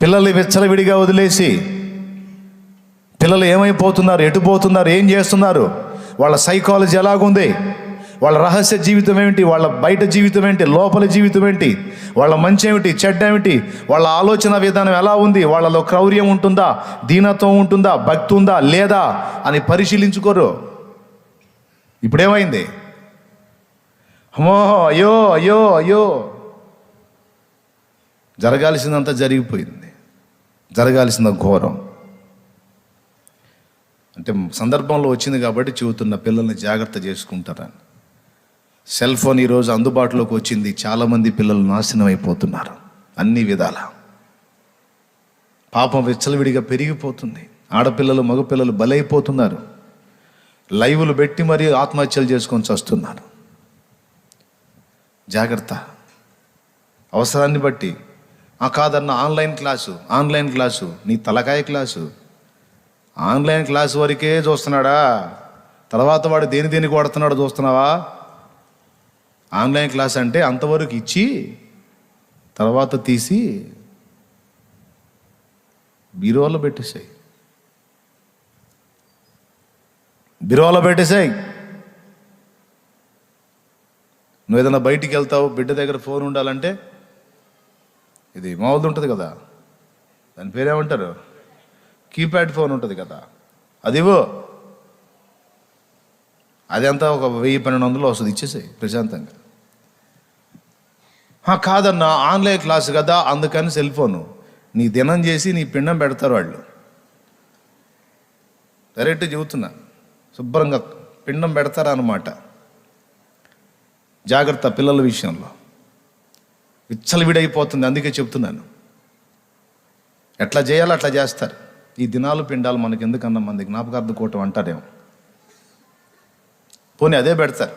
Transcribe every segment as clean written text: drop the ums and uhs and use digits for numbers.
పిల్లల్ని విచ్చలవిడిగా వదిలేసి పిల్లలు ఏమైపోతున్నారు, ఎటు పోతున్నారు, ఏం చేస్తున్నారు, వాళ్ళ సైకాలజీ ఎలాగుంది, వాళ్ళ రహస్య జీవితం ఏమిటి, వాళ్ళ బయట జీవితం ఏంటి, లోపల జీవితం ఏంటి, వాళ్ళ మంచి ఏమిటి, చెడ్డ ఏమిటి, వాళ్ళ ఆలోచన విధానం ఎలా ఉంది, వాళ్ళలో క్రౌర్యం ఉంటుందా, దీనత్వం ఉంటుందా, భక్తి ఉందా లేదా అని పరిశీలించుకోరు. ఇప్పుడేమైంది? అమ్మో, అయ్యో అయ్యో అయ్యో, జరగాల్సిందంతా జరిగిపోయింది. జరగాల్సిన ఘోరం. అంటే సందర్భంలో వచ్చింది కాబట్టి చెబుతున్న, పిల్లల్ని జాగ్రత్త చేసుకుంటారని. సెల్ ఫోన్ ఈరోజు అందుబాటులోకి వచ్చింది. చాలామంది పిల్లలు నాశనం అయిపోతున్నారు అన్ని విధాల. పాపం విచ్చలవిడిగా పెరిగిపోతుంది. ఆడపిల్లలు మగపిల్లలు బలైపోతున్నారు. లైవ్లు పెట్టి మరీ ఆత్మహత్యలు చేసుకొని చస్తున్నారు. జాగ్రత్త. అవసరాన్ని బట్టి కాదన్న ఆన్లైన్ క్లాసు నీ తలకాయ క్లాసు. ఆన్లైన్ క్లాసు వరకే చూస్తున్నాడా? తర్వాత వాడు దేనికి వాడుతున్నాడో చూస్తున్నావా? ఆన్లైన్ క్లాస్ అంటే అంతవరకు ఇచ్చి తర్వాత తీసి బీరువాలో పెట్టేసాయి. నువ్వు ఏదైనా బయటికి వెళ్తావు, బిడ్డ దగ్గర ఫోన్ ఉండాలంటే ఇది మామూలుది ఉంటుంది కదా, దాని పేరేమంటారు, కీప్యాడ్ ఫోన్ ఉంటుంది కదా, అదివో అది అంతా ఒక 1000-1200 వస్తుంది, ఇచ్చేసాయి ప్రశాంతంగా. కాదన్నా ఆన్లైన్ క్లాస్ కదా అందుకని సెల్ ఫోను. నీ దినం చేసి నీ పిండం పెడతారు వాళ్ళు. డైరెక్ట్ చెబుతున్నా, శుభ్రంగా పిండం పెడతారా అన్నమాట. జాగ్రత్త పిల్లల విషయంలో. విచ్చలవిడైపోతుంది. అందుకే చెప్తున్నాను, ఎట్లా చేయాలో అట్లా చేస్తారు. ఈ దినాలు పిండాలు మనకి ఎందుకన్నా, మంది జ్ఞాపకార్థ కూటం అంటారేమో, పోనీ అదే పెడతారు.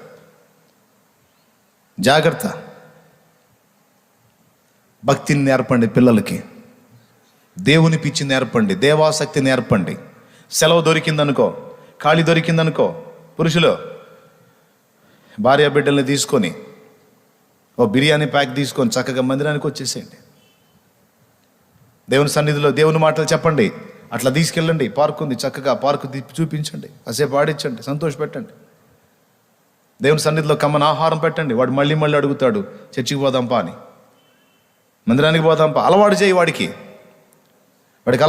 జాగ్రత్త. భక్తిని నేర్పండి పిల్లలకి, దేవుని పిచ్చి నేర్పండి, దేవాసక్తి నేర్పండి. సెలవు దొరికిందనుకో, ఖాళీ దొరికిందనుకో, పురుషులు భార్య బిడ్డల్ని తీసుకొని ఓ బిర్యానీ ప్యాక్ తీసుకొని చక్కగా మందిరానికి వచ్చేసేయండి. దేవుని సన్నిధిలో దేవుని మాటలు చెప్పండి. అట్లా తీసుకెళ్ళండి. పార్క్ ఉంది, చక్కగా పార్కు చూపించండి, కాసేపు ఆడించండి, సంతోష పెట్టండి. దేవుని సన్నిధిలో కమ్మని ఆహారం పెట్టండి. వాడు మళ్ళీ అడుగుతాడు, చర్చికి పోదాంపా అని, మందిరానికి పోదాంపా. అలవాటు చేయి వాడికి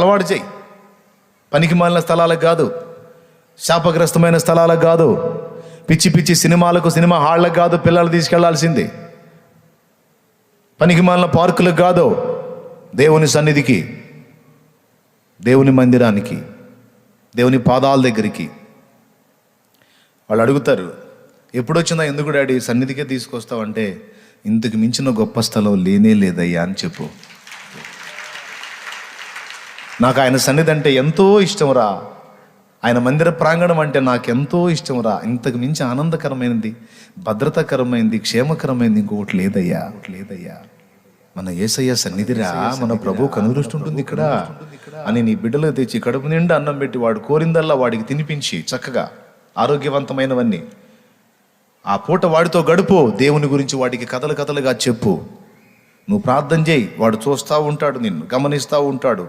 అలవాటు చేయి. పనికి మాలిన స్థలాలకు కాదు, శాపగ్రస్తమైన స్థలాలకు కాదు, పిచ్చి సినిమాలకు, సినిమా హాళ్ళకు కాదు పిల్లలు తీసుకెళ్లాల్సింది. పనికి మాలిన పార్కులకు కాదు, దేవుని సన్నిధికి, దేవుని మందిరానికి, దేవుని పాదాల దగ్గరికి. వాళ్ళు అడుగుతారు, ఎప్పుడొచ్చిందా, ఎందుకు డాడీ సన్నిధికే తీసుకొస్తావంటే, ఇంతకు మించిన గొప్ప స్థలం లేనే లేదయ్యా అని చెప్పు. నాకు ఆయన సన్నిధి అంటే ఎంతో ఇష్టంరా, ఆయన మందిర ప్రాంగణం అంటే నాకెంతో ఇష్టంరా, ఇంతకు మించి ఆనందకరమైనది, భద్రతాకరమైనది, క్షేమకరమైనది ఇంకొకటి లేదయ్యా. మన యేసయ్య సన్నిధిరా, మన ప్రభు కనుదృష్టి ఉంటుంది ఇక్కడ అని నీ బిడ్డలు తెచ్చి కడుపు నిండా అన్నం పెట్టి వాడు కోరిందల్లా వాడికి తినిపించి చక్కగా ఆరోగ్యవంతమైనవన్నీ ఆ పూట వాడితో గడుపు. దేవుని గురించి వాడికి కథలుగా చెప్పు. నువ్వు ప్రార్థన చేయి, వాడు చూస్తూ ఉంటాడు, నిన్ను గమనిస్తూ ఉంటాడు.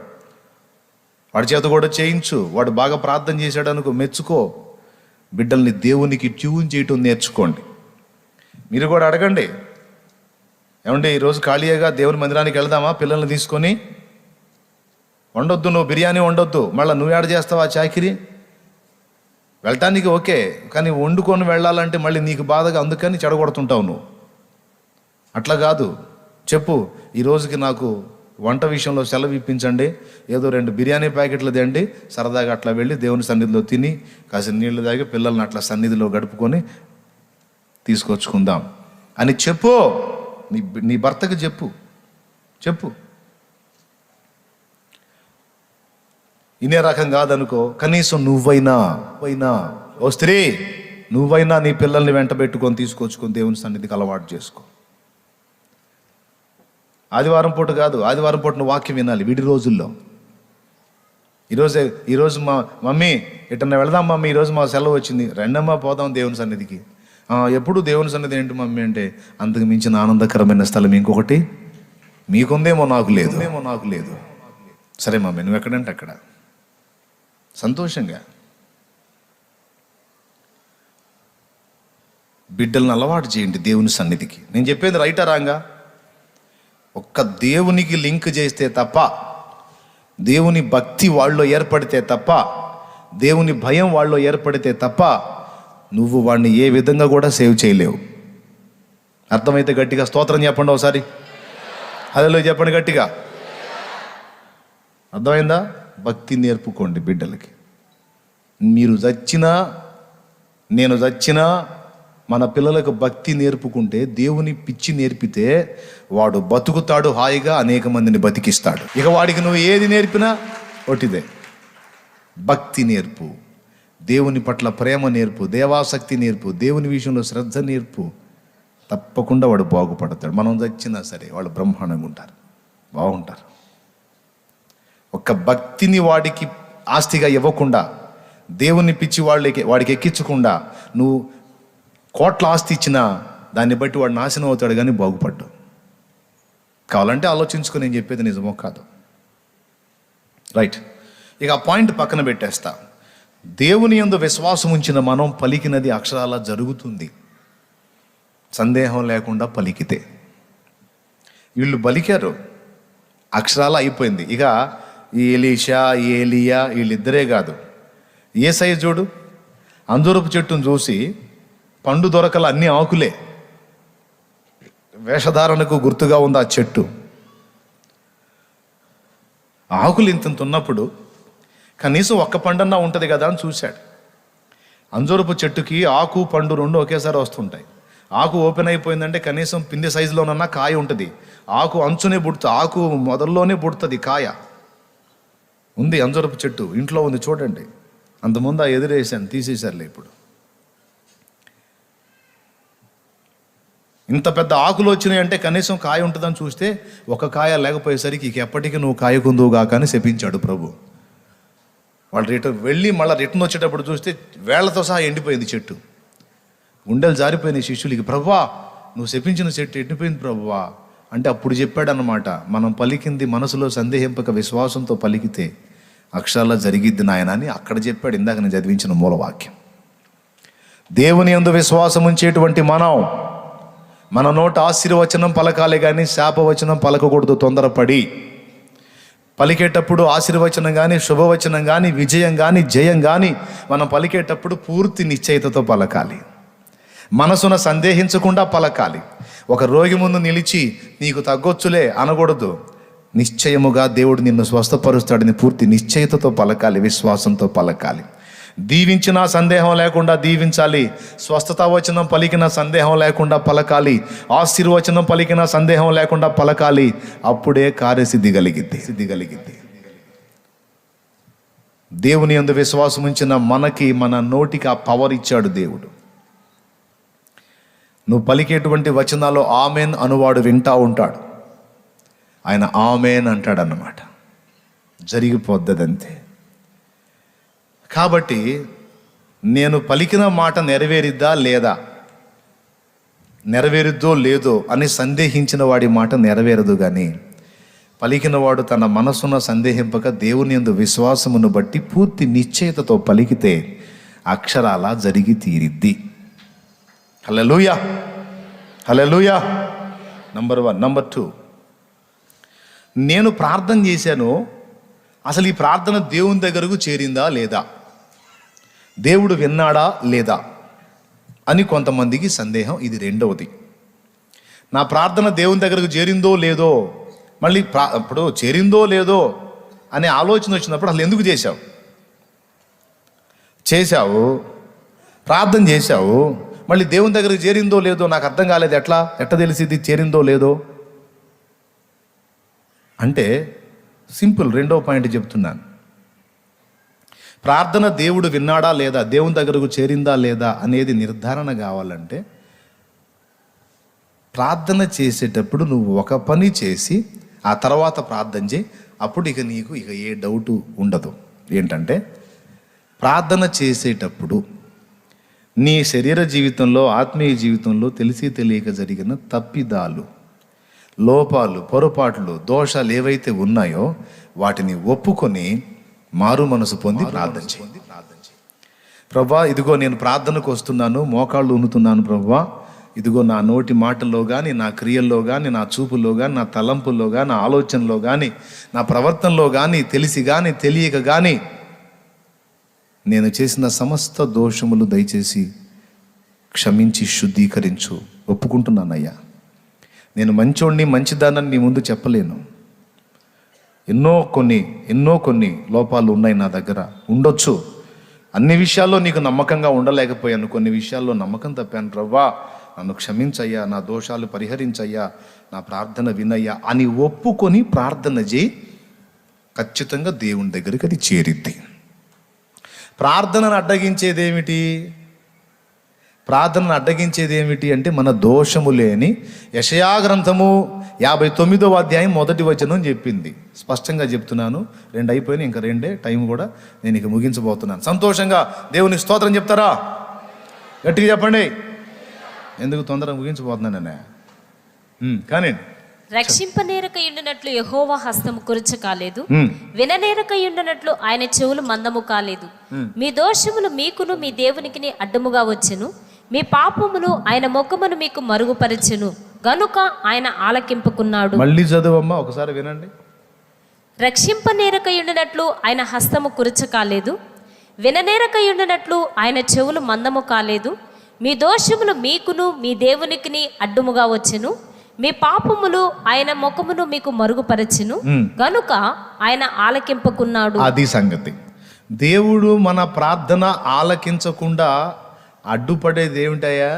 వాడి చేత కూడా చేయించు. వాడు బాగా ప్రార్థన చేశాడు అనుకో, మెచ్చుకో. బిడ్డల్ని దేవునికి ట్యూన్ చేయటం నేర్చుకోండి. మీరు కూడా అడగండి, ఏమండి ఈరోజు ఖాళీగా దేవుని మందిరానికి వెళ్దామా పిల్లల్ని తీసుకొని? వండొద్దు, నువ్వు బిర్యానీ వండొద్దు, మళ్ళీ నువ్వు యాడ్ చేస్తావా చాకిరి? వెళ్ళటానికి ఓకే, కానీ వండుకొని వెళ్ళాలంటే మళ్ళీ నీకు బాధగా, అందుకని చెడగొడుతుంటావు నువ్వు. అట్లా కాదు, చెప్పు, ఈ రోజుకి నాకు వంట విషయంలో సెలవు ఇప్పించండి, ఏదో 2 బిర్యానీ ప్యాకెట్లు తేండి, సరదాగా అట్లా వెళ్ళి దేవుని సన్నిధిలో తిని కాసిన నీళ్లు తాగి పిల్లల్ని అట్లా సన్నిధిలో గడుపుకొని తీసుకొచ్చుకుందాం అని చెప్పు. నీ భర్తకి చెప్పు. ఇనే రకం కాదనుకో, కనీసం నువ్వైనా ఓ స్త్రీ నువ్వైనా నీ పిల్లల్ని వెంట పెట్టుకొని తీసుకొచ్చుకొని దేవుని సన్నిధికి అలవాటు చేసుకో. ఆదివారం పూట కాదు, ఆదివారం పూట నువ్వు వాక్యం వినాలి విడి రోజుల్లో. ఈరోజు మా మమ్మీ ఎటన్నా వెళదాం మమ్మీ, ఈరోజు మా సెలవు వచ్చింది, రెండమ్మా పోదాం దేవుని సన్నిధికి. ఎప్పుడు దేవుని సన్నిధి ఏంటి మమ్మీ అంటే, అంతకు మించిన ఆనందకరమైన స్థలం ఇంకొకటి మీకుందేమో నాకు లేదు. సరే మమ్మీ, నువ్వు ఎక్కడంటే అక్కడ సంతోషంగా బిడ్డలను అలవాటు చేయండి దేవుని సన్నిధికి. నేను చెప్పేది రైటా రాంగా? ఒక్క దేవునికి లింక్ చేస్తే తప్ప, దేవుని భక్తి వాళ్ళలో ఏర్పడితే తప్ప, దేవుని భయం వాళ్ళలో ఏర్పడితే తప్ప నువ్వు వాడిని ఏ విధంగా కూడా సేవ్ చేయలేవు. అర్థమైతే గట్టిగా స్తోత్రం చెప్పండి ఒకసారి. హల్లెలూయా చెప్పండి గట్టిగా. అర్థమైందా? భక్తి నేర్పుకోండి బిడ్డలకి. మీరు చచ్చినా నేను చచ్చినా మన పిల్లలకు భక్తి నేర్పుకుంటే, దేవుని పిచ్చి నేర్పితే వాడు బతుకుతాడు హాయిగా, అనేక మందిని బతికిస్తాడు. ఇక వాడికి నువ్వు ఏది నేర్పినా ఒట్టిదే. భక్తి నేర్పు, దేవుని పట్ల ప్రేమ నేర్పు, దేవాసక్తి నేర్పు, దేవుని విషయంలో శ్రద్ధ నేర్పు. తప్పకుండా వాడు బాగుపడతాడు. మనం చచ్చినా సరే వాళ్ళు బ్రహ్మాండంగా ఉంటారు, బాగుంటారు. ఒక భక్తిని వాడికి ఆస్తిగా ఇవ్వకుండా, దేవుని పిచ్చి వాడికి ఎక్కించకుండా నువ్వు కోట్ల ఆస్తి ఇచ్చినా దాన్ని బట్టి వాడు నాశనం అవుతాడు కానీ బాగుపడ్డు. కావాలంటే ఆలోచించుకొని నేను చెప్పేది నిజమో కాదు. రైట్, ఇక ఆ పాయింట్ పక్కన పెట్టేస్తా. దేవుని యందు విశ్వాసం ఉంచిన మనం పలికినది అక్షరాలా జరుగుతుంది, సందేహం లేకుండా పలికితే. వీళ్ళు పలికారు, అక్షరాల అయిపోయింది. ఇక ఈ ఎలీషా, ఈ ఏలియా వీళ్ళిద్దరే కాదు, యేసయ్య చూడు, అంజూరపు చెట్టును చూసి పండు దొరకల, అన్ని ఆకులే, వేషధారణకు గుర్తుగా ఉంది ఆ చెట్టు. ఆకులు ఇంత ఉన్నప్పుడు కనీసం ఒక్క పండన్నా ఉంటుంది కదా అని చూశాడు. అంజూరపు చెట్టుకి ఆకు పండు రెండు ఒకేసారి వస్తుంటాయి. ఆకు ఓపెన్ అయిపోయిందంటే కనీసం పిండి సైజులోనన్నా కాయ ఉంటుంది. ఆకు అంచునే పుడుతుంది, ఆకు మొదల్లోనే పుడుతుంది కాయ. ఉంది అంజూరపు చెట్టు ఇంట్లో ఉంది చూడండి. అంతకుముందు ఆ ఎదురేసాను, తీసేశారులే. ఇప్పుడు ఇంత పెద్ద ఆకులు వచ్చినాయి అంటే కనీసం కాయ ఉంటుందని చూస్తే ఒక కాయ లేకపోయేసరికి ఇక ఎప్పటికీ నువ్వు కాయకుందువుగా కానీ శపించాడు ప్రభు. వాళ్ళు వెళ్ళి మళ్ళీ రిటర్న్ వచ్చేటప్పుడు చూస్తే వేళ్లతో సహా ఎండిపోయింది చెట్టు. గుండెలు జారిపోయినాయి శిష్యులకి. ప్రభువా, నువ్వు శపించిన చెట్టు ఎండిపోయింది ప్రభువా అంటే అప్పుడు చెప్పాడనమాట, మనం పలికింది మనసులో సందేహింపక విశ్వాసంతో పలికితే అక్షరాలా జరిగిద్ది నాయన అని అక్కడ చెప్పాడు. ఇందాక నేను చదివించిన మూలవాక్యం. దేవుని యందు విశ్వాసం ఉంచేటువంటి మనం మన నోట ఆశీర్వచనం పలకాలే కానీ శాపవచనం పలకకూడదు. తొందరపడి పలికేటప్పుడు ఆశీర్వచనం కానీ, శుభవచనం కానీ, విజయం కానీ, జయం కానీ మనం పలికేటప్పుడు పూర్తి నిశ్చయితతో పలకాలి. మనసున సందేహించకుండా పలకాలి. ఒక రోగి ముందు నిలిచి నీకు తగ్గొచ్చులే అనకూడదు. నిశ్చయముగా దేవుడు నిన్ను స్వస్థపరుస్తాడని పూర్తి నిశ్చయితతో పలకాలి, విశ్వాసంతో పలకాలి. దీవించిన సందేహం లేకుండా దీవించాలి. స్వస్థత వచనం పలికిన సందేహం లేకుండా పలకాలి. ఆశీర్వచనం పలికిన సందేహం లేకుండా పలకాలి. అప్పుడే కార్యసిద్ధి కలిగిద్ది. దేవుని యందు విశ్వాసం ఉంచిన మనకి, మన నోటికి ఆ పవర్ ఇచ్చాడు దేవుడు. నువ్వు పలికేటువంటి వచనాల్లో ఆమెన్ అనువాడు వింటా ఉంటాడు. ఆయన ఆమెన్ అంటాడన్నమాట, జరిగిపోద్దదంతే. కాబట్టి నేను పలికిన మాట నెరవేరిద్దా లేదా, నెరవేరుద్దో లేదో అని సందేహించిన వాడి మాట నెరవేరదు. కానీ పలికిన వాడు తన మనసున సందేహింపక దేవుని యందు విశ్వాసమును బట్టి పూర్తి నిశ్చయితతో పలికితే అక్షరాల జరిగి తీరిద్ది. హల్లెలూయా, హల్లెలూయా. నంబర్ 1. నంబర్ 2, నేను ప్రార్థన చేశాను, అసలు ఈ ప్రార్థన దేవుని దగ్గరకు చేరిందా లేదా, దేవుడు విన్నాడా లేదా అని కొంతమందికి సందేహం. ఇది రెండవది. నా ప్రార్థన దేవుని దగ్గరకు చేరిందో లేదో, మళ్ళీ ఇప్పుడు చేరిందో లేదో అనే ఆలోచన వచ్చినప్పుడు అసలు ఎందుకు చేశావు, ప్రార్థన చేశావు, మళ్ళీ దేవుని దగ్గరకు చేరిందో లేదో నాకు అర్థం కాలేదు. ఎట్లా తెలిసింది చేరిందో లేదో అంటే సింపుల్. రెండో పాయింట్ చెప్తున్నాను. ప్రార్థన దేవుడు విన్నాడా లేదా, దేవుని దగ్గరకు చేరిందా లేదా అనేది నిర్ధారణ కావాలంటే ప్రార్థన చేసేటప్పుడు నువ్వు ఒక పని చేసి ఆ తర్వాత ప్రార్థన చేయి. అప్పుడు నీకు ఏ డౌటు ఉండదు. ఏంటంటే ప్రార్థన చేసేటప్పుడు నీ శరీర జీవితంలో, ఆత్మీయ జీవితంలో తెలిసి తెలియక జరిగిన తప్పిదాలు, లోపాలు, పొరపాట్లు, దోషాలు ఏవైతే ఉన్నాయో వాటిని ఒప్పుకొని మారు మనసు పొంది ప్రార్థన చేయండి. ప్రభువా, ఇదిగో నేను ప్రార్థనకు వస్తున్నాను, మోకాళ్ళు ఉనుతున్నాను ప్రభువా. ఇదిగో నా నోటి మాటల్లో కానీ, నా క్రియల్లో కానీ, నా చూపుల్లో కానీ, నా తలంపుల్లో కానీ, నా ఆలోచనలో కానీ, నా ప్రవర్తనలో కానీ, తెలిసి కానీ తెలియక కానీ నేను చేసిన సమస్త దోషములు దయచేసి క్షమించి శుద్ధీకరించు. ఒప్పుకుంటున్నానయ్యా, నేను మంచోడిని, మంచిదానని నీ ముందు చెప్పలేను. ఎన్నో కొన్ని లోపాలు ఉన్నాయి నా దగ్గర, ఉండొచ్చు. అన్ని విషయాల్లో నీకు నమ్మకంగా ఉండలేకపోయాను, కొన్ని విషయాల్లో నమ్మకం తప్పాను ప్రభువా, నన్ను క్షమించయ్యా, నా దోషాలు పరిహరించయ్యా, నా ప్రార్థన వినయ్యా అని ఒప్పుకొని ప్రార్థన చేయి. ఖచ్చితంగా దేవుని దగ్గరికి అది చేరిద్ది. ప్రార్థనను అడ్డగించేది ఏమిటి అంటే మన దోషము లేని యెషయా గ్రంథము 59వ అధ్యాయం 1వ వచనం చెప్పింది. స్పష్టంగా చెప్తున్నాను, 2 అయిపోయినాయి, ఇంకా 2 టైం కూడా నేను ఇక ముగించబోతున్నాను. సంతోషంగా దేవుని స్తోత్రం చెప్తారా? గట్టిగా చెప్పండి. ఎందుకు తొందరగా ముగించబోతున్నాననే కానీ రక్షింపనేరకయుండునట్లు యెహోవా హస్తము కురుచ కాలేదు, విననేరకయుండునట్లు ఆయన చెవులు మందము కాలేదు. మీ దోషములు మీకును మీ దేవునికి అడ్డముగా వచ్చెను, మీ పాపములు ఆయన ముఖమును మీకు మరుగుపరచెను గనుక ఆయన ఆలకింపుకున్నాడు. మళ్ళీ చదువమ్మా, ఒకసారి వినండి. రక్షింపనేరకయుండునట్లు ఆయన హస్తము కురుచ కాలేదు, విననేరకయుండునట్లు ఆయన చెవులు మందము కాలేదు. మీ దోషములు మీకును మీ దేవునికి అడ్డుముగా వచ్చెను, మీ పాపములు ఆయన ముఖమును మీకు మరుగుపరచెను గనుక ఆయన ఆలకింపుకున్నాడు. అది సంగతి. దేవుడు మన ప్రార్థన ఆలకించకుండా అడ్డుపడేది ఏమిటయ్యా?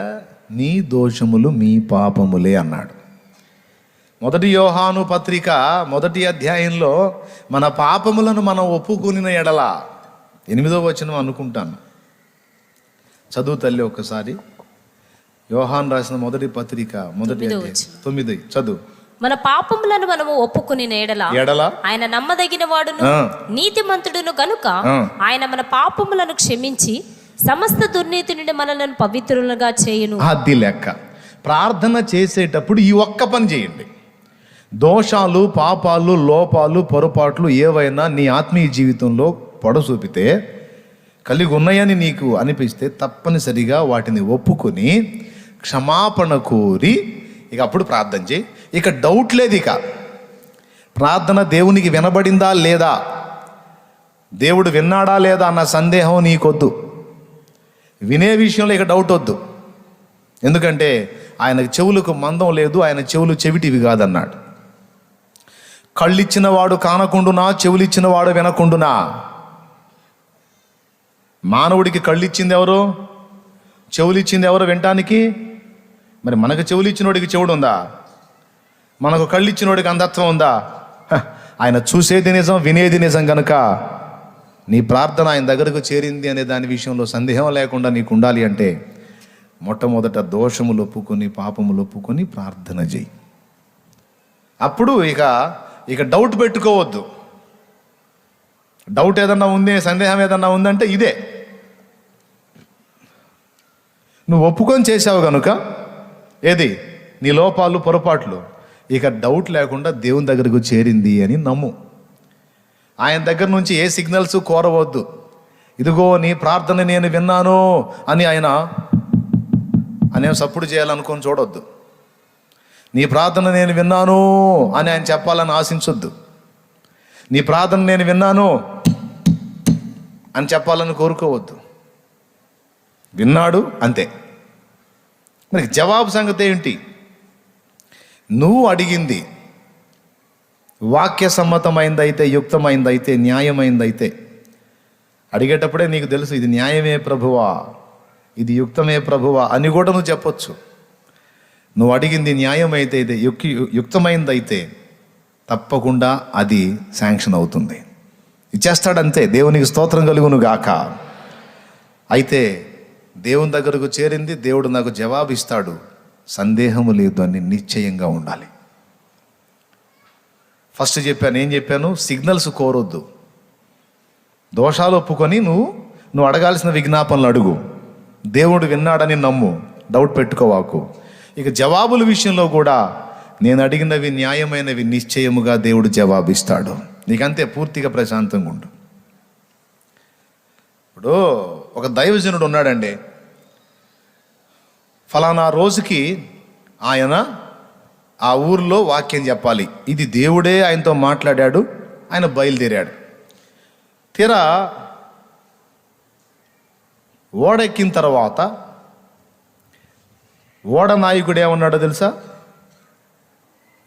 నీ దోషములు మీ పాపములే అన్నాడు. 1 యోహాను పత్రిక 1వ అధ్యాయంలో మన పాపములను మనం ఒప్పుకునిన ఎడల 8వ వచనం అనుకుంటాను, చదువు తల్లి ఒక్కసారి. యోహాను రాసిన 1వ పత్రిక 1వ అధ్యాయం 9 చదువు. మన పాపములను మనము ఒప్పుకుని ఎడల ఆయన నమ్మదగిన వాడును నీతిమంతుడును గనుక ఆయన మన పాపములను క్షమించి సమస్త దుర్నీతి నుండి మనలను పవిత్రులుగా చేయును. అది లెక్క. ప్రార్థన చేసేటప్పుడు ఈ ఒక్క పని చేయండి. దోషాలు, పాపాలు, లోపాలు, పొరపాట్లు ఏవైనా నీ ఆత్మీయ జీవితంలో పొడసూపితే, కలిగి ఉన్నాయని నీకు అనిపిస్తే తప్పనిసరిగా వాటిని ఒప్పుకొని క్షమాపణ కోరి ఇక అప్పుడు ప్రార్థన చేయి. ఇక డౌట్ లేదు. ఇక ప్రార్థన దేవునికి వినబడిందా లేదా, దేవుడు విన్నాడా లేదా అన్న సందేహం నీకొద్దు. వినే విషయంలో ఇక డౌట్ వద్దు. ఎందుకంటే ఆయనకు చెవులకు మందం లేదు, ఆయన చెవులు చెవిటివి కాదన్నాడు. కళ్ళిచ్చిన వాడు కానకుండునా, చెవులిచ్చిన వాడు వినకుండునా. మానవుడికి కళ్ళిచ్చింది ఎవరు? చెవులిచ్చింది ఎవరు వినటానికి? మరి మనకు చెవులిచ్చినోడికి చెవుడు ఉందా? మనకు కళ్ళిచ్చినోడికి అంధత్వం ఉందా? ఆయన చూసేది నిజం, వినేది నిజం కనుక నీ ప్రార్థన ఆయన దగ్గరకు చేరింది అనే దాని విషయంలో సందేహం లేకుండా నీకు ఉండాలి అంటే మొట్టమొదట దోషములు ఒప్పుకొని, పాపములు ఒప్పుకొని ప్రార్థన చేయి. అప్పుడు ఇక డౌట్ పెట్టుకోవద్దు. డౌట్ ఏదన్నా ఉంది, సందేహం ఏదన్నా ఉందంటే ఇదే. నువ్వు ఒప్పుకొని చేసావు కనుక ఏది నీ లోపాలు, పొరపాట్లు, ఇక డౌట్ లేకుండా దేవుని దగ్గరకు చేరింది అని నమ్ము. ఆయన దగ్గర నుంచి ఏ సిగ్నల్స్ కోరవద్దు. ఇదిగో నీ ప్రార్థన నేను విన్నాను అని ఆయన సపోర్ట్ చేయాలనుకొని చూడొద్దు. నీ ప్రార్థన నేను విన్నాను అని ఆయన చెప్పాలని ఆశించొద్దు. నీ ప్రార్థన నేను విన్నాను అని చెప్పాలని కోరుకోవద్దు. విన్నాడు అంతే. మరి జవాబు సంగతి ఏంటి? నువ్వు అడిగింది వాక్య సమ్మతమైందైతే, యుక్తమైందైతే, న్యాయమైందైతే అడిగేటప్పుడే నీకు తెలుసు ఇది న్యాయమే ప్రభువా, ఇది యుక్తమే ప్రభువా అని కూడా నువ్వు చెప్పొచ్చు. నువ్వు అడిగింది న్యాయమైతే, ఇది యుక్తమైందైతే తప్పకుండా అది శాంక్షన్ అవుతుంది, ఇచ్చేస్తాడంతే. దేవునికి స్తోత్రం కలుగును గాక. అయితే దేవుని దగ్గరకు చేరింది, దేవుడు నాకు జవాబు ఇస్తాడు, సందేహము లేదు అని నిశ్చయంగా ఉండాలి. ఫస్ట్ ఏం చెప్పాను? సిగ్నల్స్ కోరొద్దు. దోషాలు ఒప్పుకొని నువ్వు అడగాల్సిన విజ్ఞాపనలు అడుగు. దేవుడు విన్నాడని నమ్ము, డౌట్ పెట్టుకోవాకు. ఇక జవాబుల విషయంలో కూడా నేను అడిగినవి న్యాయమైనవి నిశ్చయముగా దేవుడు జవాబిస్తాడు. నీకంతే, పూర్తిగా ప్రశాంతంగా ఉండు. ఇప్పుడు ఒక దైవజనుడు ఉన్నాడండి. ఫలానా రోజుకి ఆయన ఆ ఊరిలో వాక్యం చెప్పాలి. ఇది దేవుడే ఆయనతో మాట్లాడాడు. ఆయన బయలుదేరాడు. తీరా ఓడెక్కిన తర్వాత ఓడ నాయకుడు ఏమన్నాడో తెలుసా?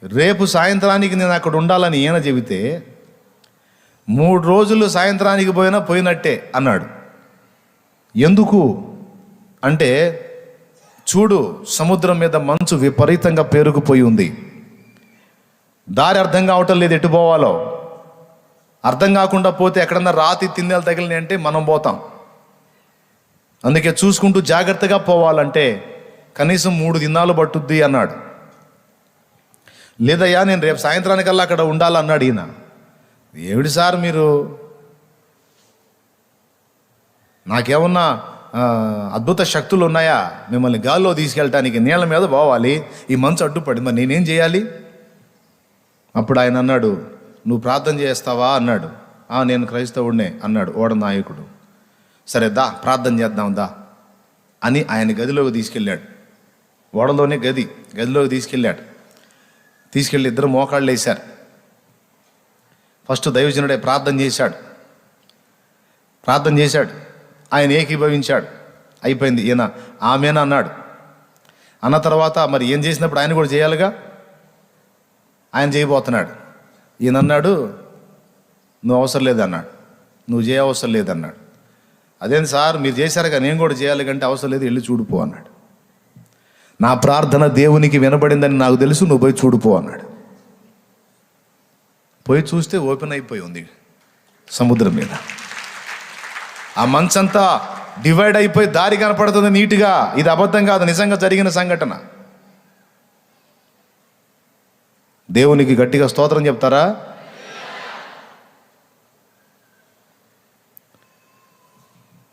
రేపు సాయంత్రానికి నేను అక్కడ ఉండాలని ఈయన చెబితే 3 రోజులు సాయంత్రానికి పోయినా పోయినట్టే అన్నాడు. ఎందుకు అంటే, చూడు, సముద్రం మీద మంచు విపరీతంగా పేరుకుపోయి ఉంది. దారి అర్థం కావటం లేదు, ఎటు పోవాలో అర్థం కాకుండా పోతే ఎక్కడన్నా రాతి తిన్నెలు తగిలినాయి అంటే మనం పోతాం. అందుకే చూసుకుంటూ జాగ్రత్తగా పోవాలంటే కనీసం 3 దినాలు పట్టుద్ది అన్నాడు. లేదయ్యా, నేను రేపు సాయంత్రానికల్లా అక్కడ ఉండాలన్నాడు ఈయన. ఏమిటి సార్ మీరు, నాకేమన్నా అద్భుత శక్తులు ఉన్నాయా? మిమ్మల్ని గాల్లో తీసుకెళ్ళటానికి నీళ్ళ మీద పోవాలి, ఈ మంచు అడ్డుపడి, మరి నేనేం చేయాలి? అప్పుడు ఆయన అన్నాడు, నువ్వు ప్రార్థన చేస్తావా అన్నాడు. నేను క్రైస్తవుడినే అన్నాడు ఓడ నాయకుడు. సరే దా, ప్రార్థన చేద్దాం దా అని ఆయన గదిలోకి తీసుకెళ్ళాడు. ఓడలోనే గదిలోకి తీసుకెళ్ళి ఇద్దరు మోకాళ్ళు వేశారు. ఫస్ట్ దైవజనుడే ప్రార్థన చేశాడు. ఆయన ఏకీభవించాడు. అయిపోయింది. ఈయన ఆమెన అన్నాడు. అన్న తర్వాత మరి ఏం చేసినప్పుడు ఆయన కూడా చేయాలిగా. ఆయన చేయబోతున్నాడు. ఈయన అన్నాడు, నువ్వు అవసరం లేదన్నాడు. నువ్వు చేయవసరం లేదన్నాడు. అదేంటి సార్, మీరు చేశారుగా, నేను కూడా చేయాలి కంటే అవసరం లేదు, వెళ్ళి చూడుపో అన్నాడు. నా ప్రార్థన దేవునికి వినబడిందని నాకు తెలుసు, నువ్వు పోయి చూడుపో అన్నాడు. పోయి చూస్తే ఓపెన్ అయిపోయి ఉంది సముద్రం మీద. ఆ మంచంతా డివైడ్ అయిపోయి దారి కనపడుతుంది నీట్గా. ఇది అబద్ధం కాదు, నిజంగా జరిగిన సంఘటన. దేవునికి గట్టిగా స్తోత్రం చెప్తారా?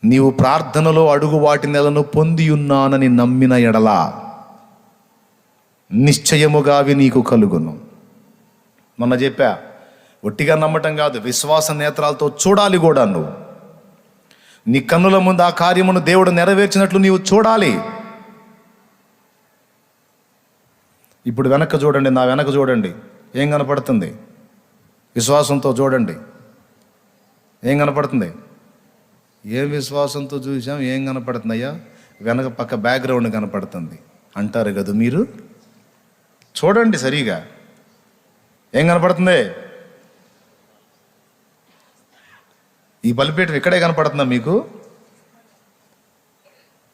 నీవు ప్రార్థనలో అడుగు వాటి నెలను పొంది ఉన్నానని నమ్మిన ఎడల నిశ్చయముగా అవి నీకు కలుగును. మొన్న చెప్పా, ఒట్టిగా నమ్మటం కాదు, విశ్వాస నేత్రాలతో చూడాలి కూడా. నువ్వు నీ కన్నుల ముందు ఆ కార్యమును దేవుడు నెరవేర్చినట్లు నీవు చూడాలి. ఇప్పుడు వెనక్కి చూడండి, నా వెనక చూడండి, ఏం కనపడుతుంది? విశ్వాసంతో చూడండి, ఏం కనపడుతుంది? ఏం విశ్వాసంతో చూసాం, ఏం కనపడుతుందయ్యా? వెనక పక్క బ్యాక్గ్రౌండ్ కనపడుతుంది అంటారు కదా మీరు. చూడండి సరిగా, ఏం కనపడుతుంది? ఈ బలిపీఠం ఇక్కడే కనపడుతుందా మీకు?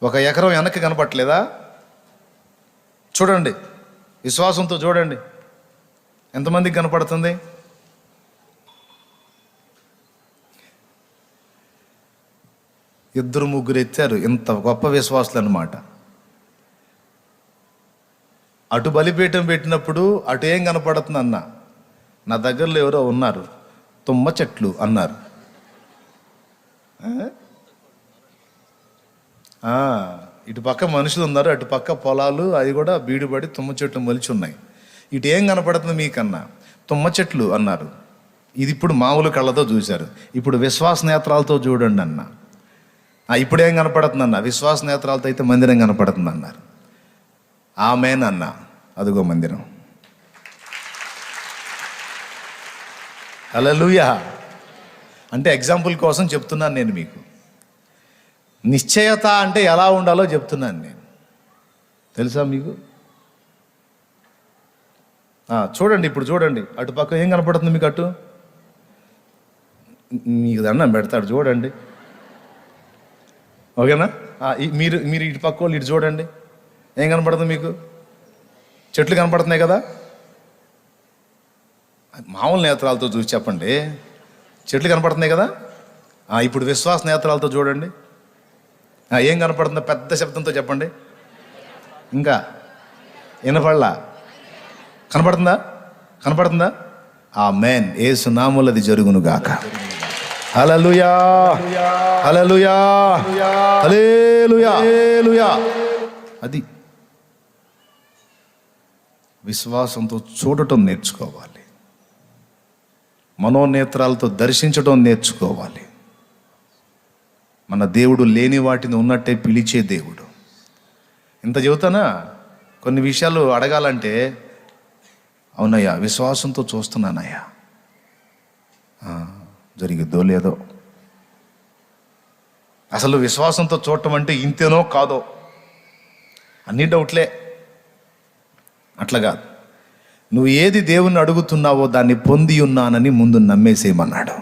1 ఎకరం వెనక్కి కనపడలేదా? చూడండి, విశ్వాసంతో చూడండి, ఎంతమందికి కనపడుతుంది? ఇద్దరు ముగ్గురు ఎత్తారు, ఇంత గొప్ప విశ్వాసులు అన్నమాట. అటు బలిపీఠం పెట్టినప్పుడు అటు ఏం కనపడుతుంది అన్న, నా దగ్గరలో ఎవరో ఉన్నారు, తుమ్మ చెట్లు అన్నారు. ఇటు పక్క మనుషులు ఉన్నారు, అటు పక్క పొలాలు, అవి కూడా బీడుపడి తుమ్మ చెట్లు మొలిచి ఉన్నాయి. ఇటు ఏం కనపడుతుంది మీకన్నా? తుమ్మ చెట్లు అన్నారు. ఇది ఇప్పుడు మామూలు కళ్ళతో చూశారు. ఇప్పుడు విశ్వాస నేత్రాలతో చూడండి అన్న. ఇప్పుడేం కనపడుతుంది అన్న? విశ్వాస నేత్రాలతో అయితే మందిరం కనపడుతుంది అన్నారు. ఆమేన్ అన్న. అదిగో మందిరం. హల్లెలూయా. అంటే ఎగ్జాంపుల్ కోసం చెప్తున్నాను నేను మీకు. నిశ్చయత అంటే ఎలా ఉండాలో చెప్తున్నాను నేను. తెలుసా మీకు? చూడండి, ఇప్పుడు చూడండి, అటు పక్క ఏం కనపడుతుంది మీకు? అటు మీకు దండం పెడతాడు, చూడండి, ఓకేనా? మీరు ఇటు పక్క వాళ్ళు ఇటు చూడండి, ఏం కనపడుతుంది మీకు? చెట్లు కనపడుతున్నాయి కదా. మామూలు నేత్రాలతో చూసి చెప్పండి, చెట్లు కనపడుతున్నాయి కదా. ఇప్పుడు విశ్వాస నేత్రాలతో చూడండి, ఏం కనపడుతుందో పెద్ద శబ్దంతో చెప్పండి. ఇంకా వినపడలా? కనపడుతుందా? ఆమేన్. యేసు నామములో అది జరుగును గాక. హల్లెలూయా, హల్లెలూయా, హల్లెలూయా, హల్లెలూయా. అది విశ్వాసంతో చూడటం నేర్చుకోవాలి. మనోనేత్రాలతో దర్శించడం నేర్చుకోవాలి. మన దేవుడు లేని వాటిని ఉన్నట్టే పిలిచే దేవుడు. ఇంత చెబుతానా, కొన్ని విషయాలు అడగాలంటే అవునయ్యా విశ్వాసంతో చూస్తున్నానయ్యా, జరిగిద్దో లేదో. అసలు విశ్వాసంతో చూడటం అంటే ఇంతేనో కాదో అన్ని డౌట్లే. అట్లా కాదు, నువ్వు ఏది దేవుణ్ణి అడుగుతున్నావో దాన్ని పొంది ఉన్నానని ముందు నమ్మేసేయమన్నాడు.